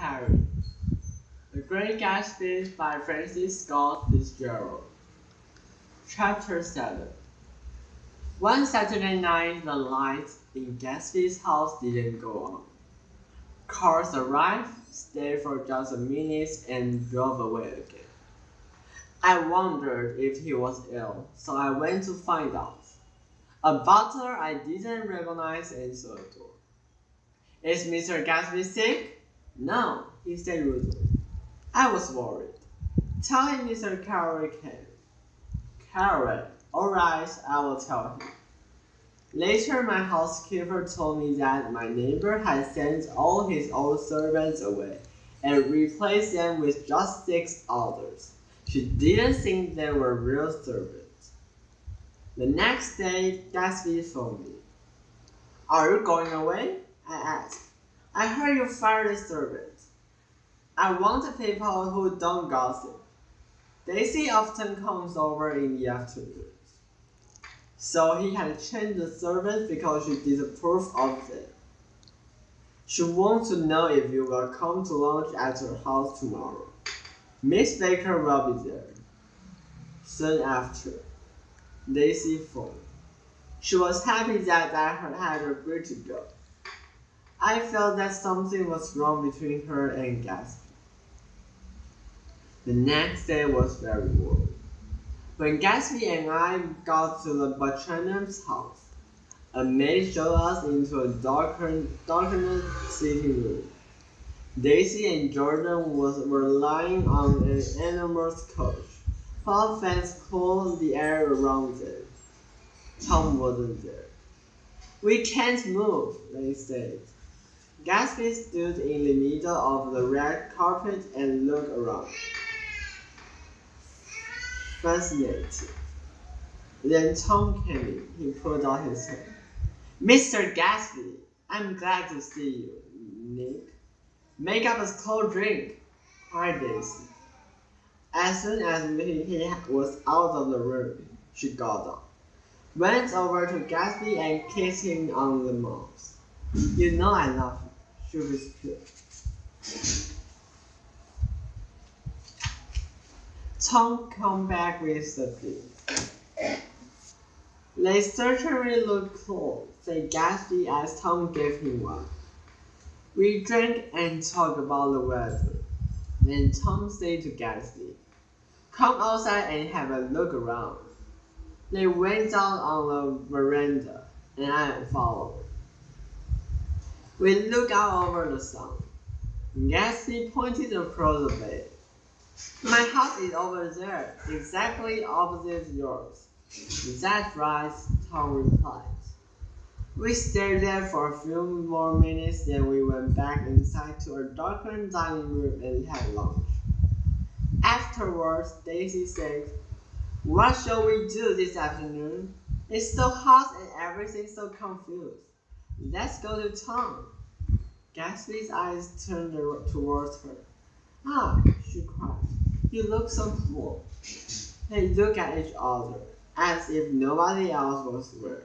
Harry. The Great Gatsby by Francis Scott Fitzgerald. Chapter 7. One Saturday night, the lights in Gatsby's house didn't go on. Cars arrived, stayed for just a minute, and drove away again. I wondered if he was ill, so I went to find out. A butler I didn't recognize answered the door. "Is Mr. Gatsby sick?" "No," he said rudely. I was worried. "Tell him Mr. Carroll came." "Carroll, all right, I will tell him." Later, my housekeeper told me that my neighbor had sent all his old servants away and replaced them with just 6 others. She didn't think they were real servants. The next day, Gatsby phoned me. "Are you going away?" I asked. "I heard you fired the servants. I want people who don't gossip. Daisy often comes over in the afternoons." So he had changed the servants because she disapproved of them. "She wants to know if you will come to lunch at her house tomorrow. Miss Baker will be there." Soon after, Daisy phoned. She was happy that I had agreed to go. I felt that something was wrong between her and Gatsby. The next day was very warm. When Gatsby and I got to the Buchanan's house, a maid showed us into a darkened sitting room. Daisy and Jordan were lying on an enormous couch, while fans cooled the air around them. Tom wasn't there. "We can't move," they said. Gatsby stood in the middle of the red carpet and looked around. Fascinated. Then Tom came in. He put out his hand. "Mr. Gatsby, I'm glad to see you, Nick. Make up a cold drink," cried Daisy. As soon as he was out of the room, she got up, went over to Gatsby and kissed him on the mouth. "You know I love you," she whispered. Tom came back with the drink. "They certainly look cool," said Gatsby as Tom gave him one. We drank and talked about the weather. Then Tom said to Gatsby, "Come outside and have a look around." They went out on the veranda, and I followed. We looked out over the sun. Gatsby pointed across the bay. "My house is over there, exactly opposite yours." "That's right," Tom replied. We stayed there for a few more minutes, then we went back inside to our darkened dining room and had lunch. Afterwards, Daisy said, "What shall we do this afternoon? It's so hot and everything's so confused. Let's go to town." Gatsby's eyes turned towards her. "Ah," she cried, "you look so cool." They looked at each other, as if nobody else was there.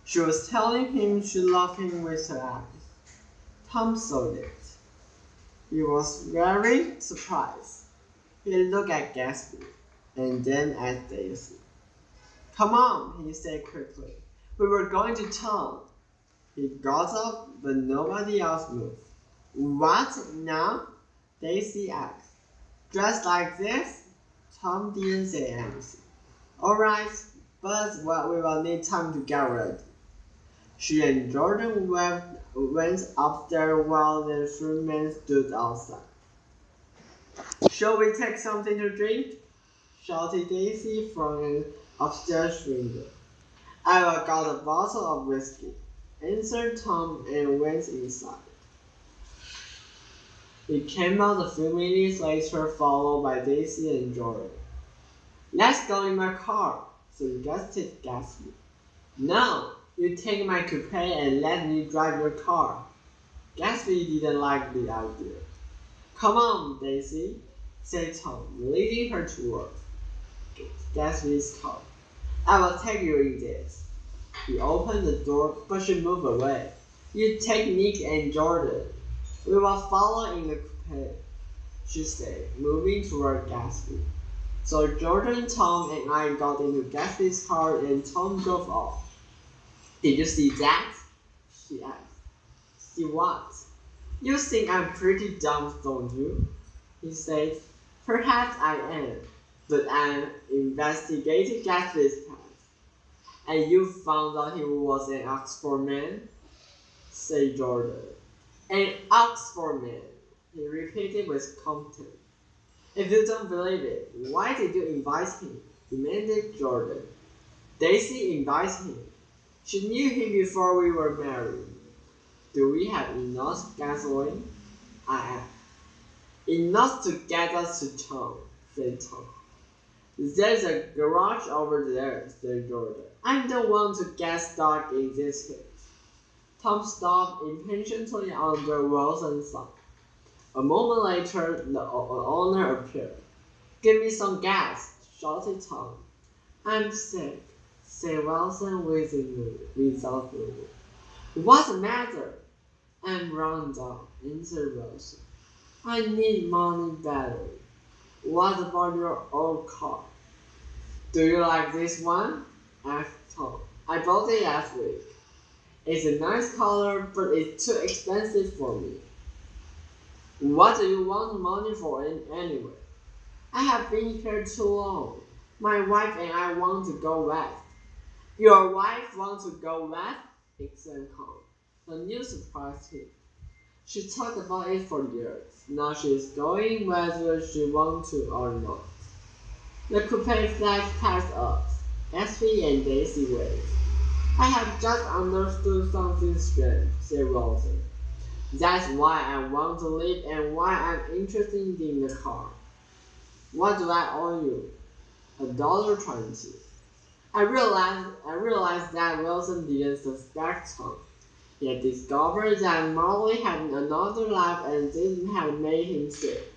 She was telling him she loved him with her eyes. Tom saw it. He was very surprised. He looked at Gatsby, and then at Daisy. "Come on," he said quickly. "We were going to town." He got up, but nobody else moved. "What, now?" Daisy asked. "Dressed like this?" Tom didn't say anything. "All right, but we will need time to get ready." She and Jordan went upstairs while the 3 men stood outside. "Shall we take something to drink?" shouted Daisy from an upstairs window. "I will get a bottle of whiskey," answered Tom and went inside. He came out a few minutes later, followed by Daisy and Jordan. "Let's go in my car," suggested Gatsby. "No, you take my coupe and let me drive your car." Gatsby didn't like the idea. "Come on, Daisy," said Tom, leading her toward Gatsby's car. "I will take you in this." He opened the door, but she moved away. "You take Nick and Jordan." We will follow in the coupe, she said, moving toward Gatsby. So Jordan, Tom, and I got into Gatsby's car and Tom drove off. Did you see that? She asked. See what? You think I'm pretty dumb, don't you? He said. Perhaps I am, but I'm investigating Gatsby's past. And you found out he was an Oxford man? Said Jordan. An Oxford man, he repeated with contempt. If you don't believe it, why did you invite him? Demanded Jordan. Daisy invited him. She knew him before we were married. Do we have enough gasoline? I asked. Enough to get us to town, said Tom. There's a garage over there, said Jordan. I don't want to get stuck in this cage. Tom stopped impatiently under Wilson's side. A moment later, the owner appeared. Give me some gas, shouted Tom. I'm sick, said Wilson without moving. What's the matter? I'm run down, answered Wilson. I need money badly. What about your old car? Do you like this one? Asked Tom. I bought it last week. It's a nice color, but it's too expensive for me. What do you want money for anyway? I have been here too long. My wife and I want to go west. Your wife wants to go west? Exclaimed Tom. The news surprised him. She talked about it for years. Now she is going whether she wants to or not. The coupe flashed past us. Gatsby and Daisy waved. I have just understood something strange, said Wilson. That's why I want to leave and why I'm interested in the car. What do I owe you? $1.20. I realized that Wilson didn't suspect Tom. He had discovered that Marley had another life and this had made him sick.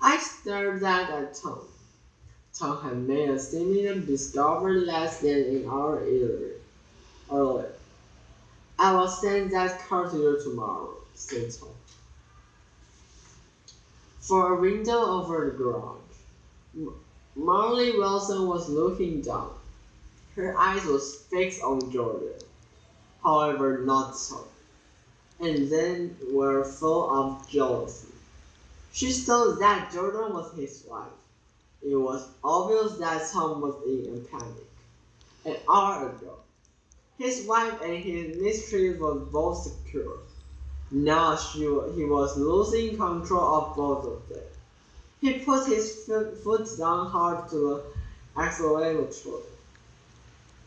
I stared at Tom. Tom had made a similar discovery less than an hour earlier. I will send that car to you tomorrow, said Tom. For a window over the garage, Marley Wilson was looking down. Her eyes were fixed on Jordan, however not Tom, and then were full of jealousy. She saw that Jordan was his wife. It was obvious that Tom was in a panic. An hour ago, his wife and his mistress were both secure. Now he was losing control of both of them. He put his foot down hard to the accelerator,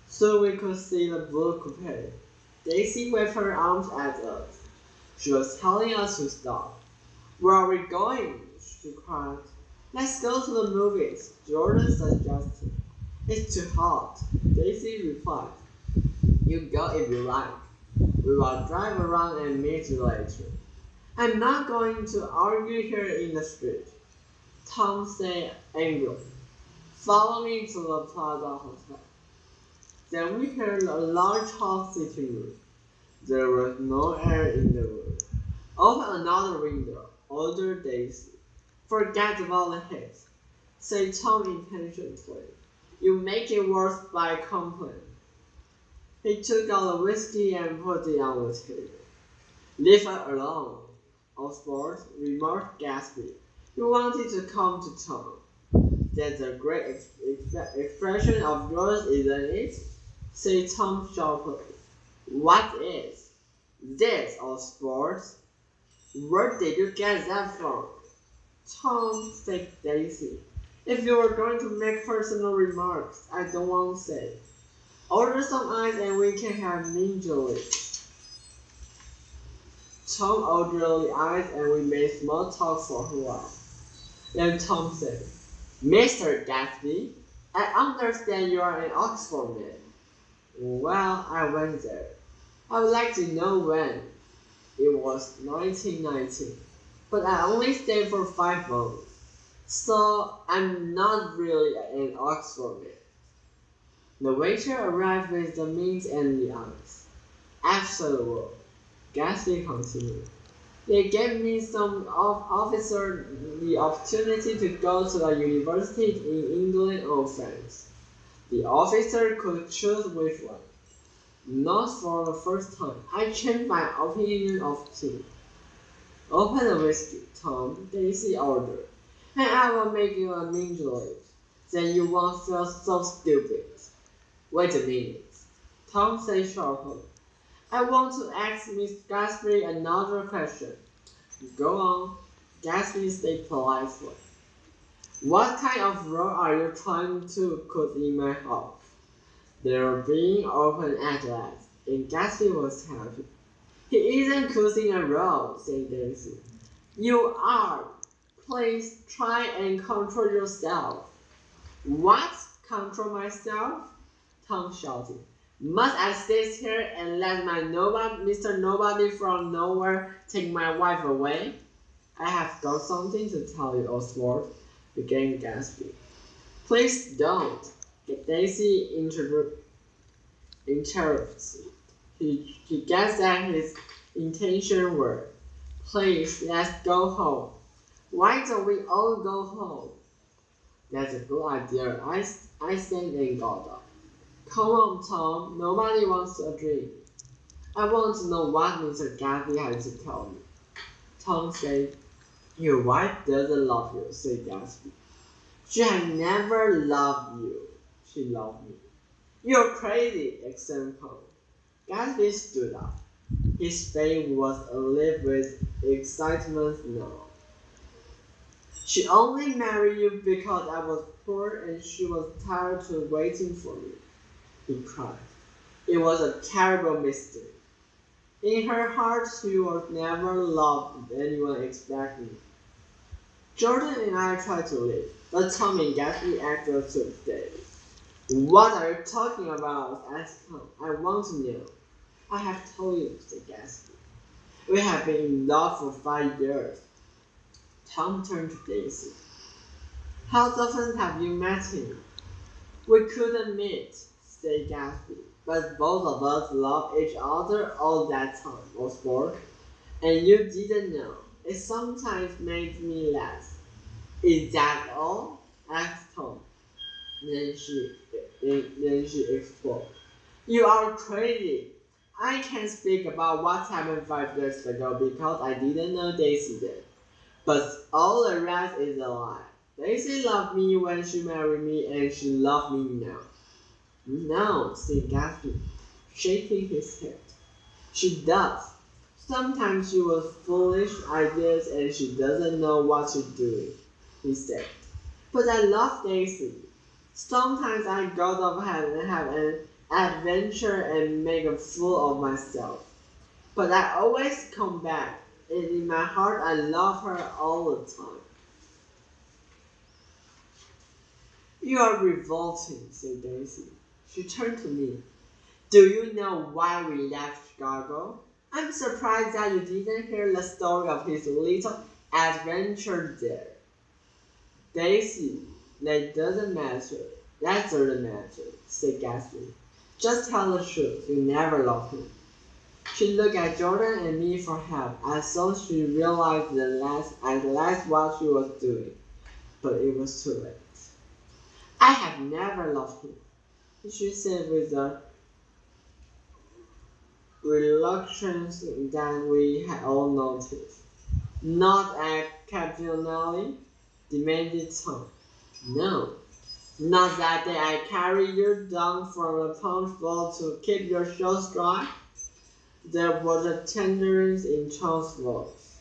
so we could see the blue coupe. Daisy waved her arms at us. She was telling us to stop. Where are we going? She cried. Let's go to the movies, Jordan suggested. It's too hot, Daisy replied. You go if you like. We will drive around and meet you later. I'm not going to argue here in the street, Tom said angrily. Follow me to the Plaza Hotel. Then we heard a large hall sitting room. There was no air in the room. Open another window, ordered Daisy. Forget about the heat, said Tom impatiently. You make it worse by complaining. He took out the whiskey and put it on the table. Leave her alone, Osborne, remarked Gatsby. You wanted to come to town. That's a great expression of yours, isn't it? Said Tom sharply. What is? This, Osborne. Where did you get that from? Tom, said Daisy. If you were going to make personal remarks, I don't want to say. Order some ice and we can have ninja leaves. Tom ordered the ice and we made small talk for a while. Then Tom said, Mr. Gatsby, I understand you are an Oxford man. Well, I went there. I would like to know when. It was 1919, but I only stayed for 5 months, so I'm not really an Oxford man. The waiter arrived with the meat and the ice. After the war, Gatsby continued. They gave me some officer the opportunity to go to a university in England or France. The officer could choose which one. Not for the first time. I changed my opinion of tea. Open the whiskey, Tom, Daisy ordered, and I will make you a mingle. Then you won't feel so stupid. Wait a minute, Tom said sharply. I want to ask Miss Gatsby another question. Go on, Gatsby said politely. What kind of role are you trying to put in my house? They were being opened at last, and Gatsby was happy. He isn't causing a row, said Daisy. You are. Please try and control yourself. What? Control myself? Tom shouted. Must I sit here and let my Mr. Nobody from nowhere take my wife away? I have got something to tell you, Oswald, began Gatsby. Please don't, Daisy interrupted. He guessed that his intention were, please, let's go home. Why don't we all go home? That's a good idea, I said and got up. Come on, Tom, nobody wants a drink. I want to know what Mr. Gatsby has to tell me. Tom said, your wife doesn't love you, said Gatsby. She has never loved you. She loved me. You're crazy, exclaimed Tom. Gatsby stood up. His face was alive with excitement now. She only married you because I was poor and she was tired of waiting for me, he cried. It was a terrible mistake. In her heart, she was never loved anyone except me. Jordan and I tried to leave, but Tom and Gatsby acted to stay. What are you talking about? Asked Tom. I want to know. I have told you, said Gatsby. We have been in love for 5 years. Tom turned to Daisy. How often have you met him? We couldn't meet, said Gatsby, but both of us loved each other all that time, Oswald. And you didn't know. It sometimes made me laugh. Is that all? Asked Tom. Then she exploded. You are crazy. I can't speak about what happened 5 years ago because I didn't know Daisy then. But all the rest is a lie. Daisy loved me when she married me and she loves me now. No, said Gatsby, shaking his head. She does. Sometimes she has foolish ideas and she doesn't know what she's doing, he said. But I love Daisy. Sometimes I go off and have an adventure and make a fool of myself. But I always come back, and in my heart I love her all the time. You are revolting, said Daisy. She turned to me. Do you know why we left Chicago? I'm surprised that you didn't hear the story of his little adventure there. Daisy, that doesn't matter. That doesn't matter, said Gatsby. Just tell the truth. You never loved him. She looked at Jordan and me for help. I thought she realized at last what she was doing, but it was too late. I have never loved him, she said with a reluctance that we had all noticed. Not occasionally, demanded Tom. No, not that day I carried you down from the punch bowl to keep your shoes dry. There was a tenderness in Tom's voice.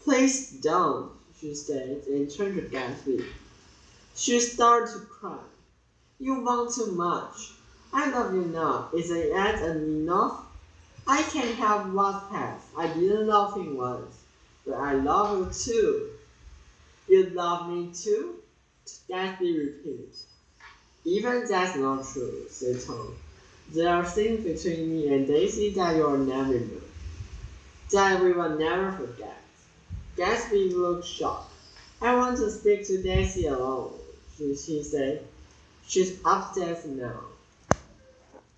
Please don't, she said, and turned to Gatsby. She started to cry. You want too much. I love you now. Isn't that enough? I can't help what passed. I didn't love him once, but I love you too. You love me too? Gatsby repeated. Even that's not true, said Tom. There are things between me and Daisy that you'll never know, that we will never forget. Gatsby looked shocked. I want to speak to Daisy alone, she said. She's upstairs now.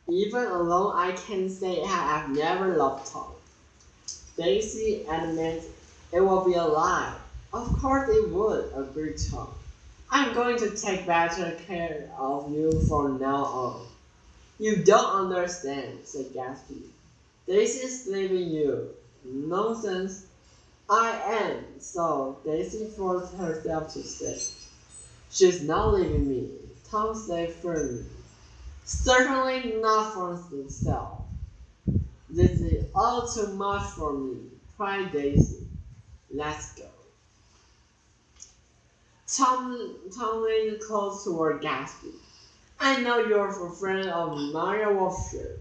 Even alone, I can say I've never loved Tom. Daisy admits it will be a lie. Of course it would, agreed Tom. I'm going to take better care of you from now on. You don't understand, said Gatsby. Daisy's leaving you. Nonsense. I am, so Daisy forced herself to stay. She's not leaving me, Tom said firmly. Certainly not for himself. This is all too much for me, cried Daisy. Let's go. Tom leaned close toward Gatsby. I know you're a friend of Maria Wolfshire.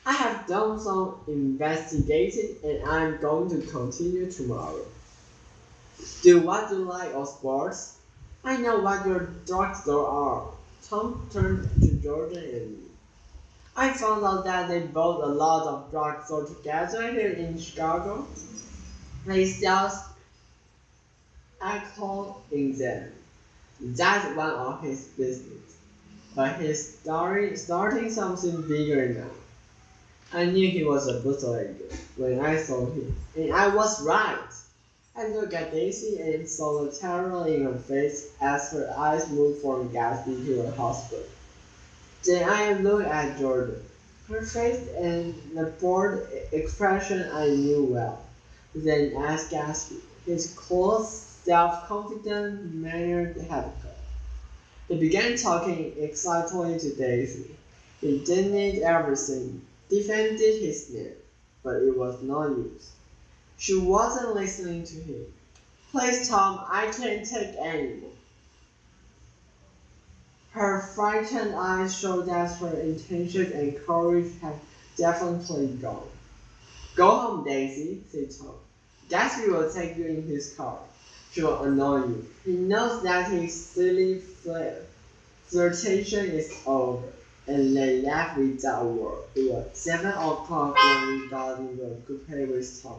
I have done some investigating and I'm going to continue tomorrow. Do what you like of sports? I know what your drugstore are. Tom turned to Jordan and me. I found out that they bought a lot of drugstores together here in Chicago. They sell alcohol in them. That's one of his business. But he's starting something bigger now. I knew he was a bootlegger when I saw him, and I was right. I looked at Daisy and saw the terror in her face as her eyes moved from Gatsby to her husband. Then I looked at Jordan. Her face and the bored expression I knew well. Then asked Gatsby, his close, self-confident manner had gone. He began talking excitedly to Daisy. He denied everything, defended his name, but it was no use. She wasn't listening to him. Please, Tom, I can't take any more. Her frightened eyes showed that her intention and courage had definitely gone. Go home, Daisy, said Tom. Gatsby will take you in his car. She will annoy you. He knows that his silly flirtation is over. And they left without a word. It was 7 o'clock when we got in the coupe with Tom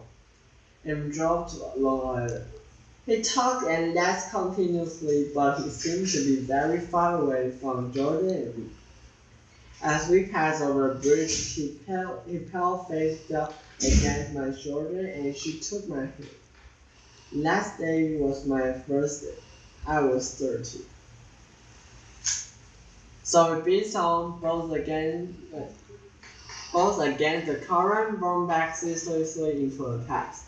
and drove to Long Island. He talked and laughed continuously, but he seemed to be very far away from Jordan and me. As we passed over a bridge, his pale face fell against my shoulder and she took my hand. Last day was my first day. I was 30. So we beat on both against the current, born back ceaselessly into the past.